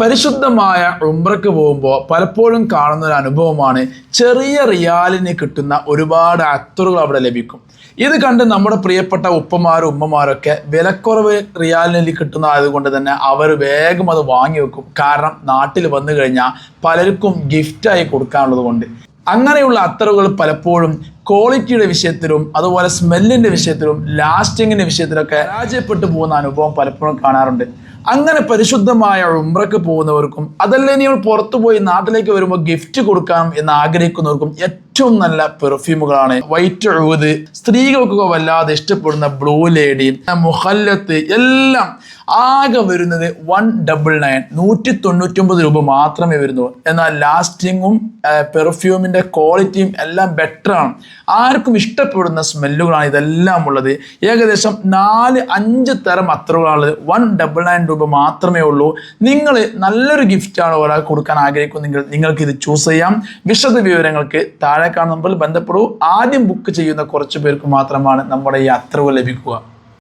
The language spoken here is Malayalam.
പരിശുദ്ധമായ ഉംറയ്ക്ക് പോകുമ്പോൾ പലപ്പോഴും കാണുന്ന ഒരു അനുഭവമാണ് ചെറിയ റിയാലിന് കിട്ടുന്ന ഒരുപാട് അത്തറുകൾ അവിടെ ലഭിക്കും. ഇത് കണ്ട് നമ്മുടെ പ്രിയപ്പെട്ട ഉപ്പമാരും ഉമ്മമാരൊക്കെ വിലക്കുറവ് റിയാലിന് കിട്ടുന്നതായതുകൊണ്ട് തന്നെ അവർ വേഗം അത് വാങ്ങി വെക്കും. കാരണം നാട്ടിൽ വന്നു കഴിഞ്ഞാൽ പലർക്കും ഗിഫ്റ്റായി കൊടുക്കാനുള്ളത് കൊണ്ട്. അങ്ങനെയുള്ള അത്തറുകൾ പലപ്പോഴും ക്വാളിറ്റിയുടെ വിഷയത്തിലും അതുപോലെ സ്മെല്ലിൻ്റെ വിഷയത്തിലും ലാസ്റ്റിങ്ങിൻ്റെ വിഷയത്തിലൊക്കെ പരാജയപ്പെട്ടു പോകുന്ന അനുഭവം പലപ്പോഴും കാണാറുണ്ട്. അങ്ങനെ പരിശുദ്ധമായ ഉംറയ്ക്ക് പോകുന്നവർക്കും അതല്ലേ നിങ്ങൾ പുറത്തു പോയി നാട്ടിലേക്ക് വരുമ്പോൾ ഗിഫ്റ്റ് കൊടുക്കാം എന്ന് ആഗ്രഹിക്കുന്നവർക്കും ഏറ്റവും നല്ല പെർഫ്യൂമുകളാണ് വൈറ്റ് ഊദ്, സ്ത്രീകൾക്കൊക്കെ വല്ലാതെ ഇഷ്ടപ്പെടുന്ന ബ്ലൂ ലേഡി, മുഹല്ലത്ത് എല്ലാം ആകെ വരുന്നത് 199 199 രൂപ മാത്രമേ വരുന്നുള്ളൂ. എന്നാൽ ലാസ്റ്റിങ്ങും പെർഫ്യൂമിൻ്റെ ക്വാളിറ്റിയും എല്ലാം ബെറ്റർ ആണ്. ആർക്കും ഇഷ്ടപ്പെടുന്ന സ്മെല്ലുകളാണ് ഇതെല്ലാം ഉള്ളത്. ഏകദേശം 4-5 തരം അത്തറുകളാണുള്ളത്. 199 രൂപ മാത്രമേ ഉള്ളൂ. നിങ്ങൾ നല്ലൊരു ഗിഫ്റ്റാണ് ഒരാൾക്ക് കൊടുക്കാൻ ആഗ്രഹിക്കുന്നെങ്കിൽ നിങ്ങൾക്ക് ഇത് ചൂസ് ചെയ്യാം. വിശദ വിവരങ്ങൾക്ക് താഴെ കാണുന്ന നമ്പറിൽ ബന്ധപ്പെടൂ. ആദ്യം ബുക്ക് ചെയ്യുന്ന കുറച്ച് പേർക്ക് മാത്രമാണ് നമ്മുടെ ഈ അത്തറുകൾ ലഭിക്കുക.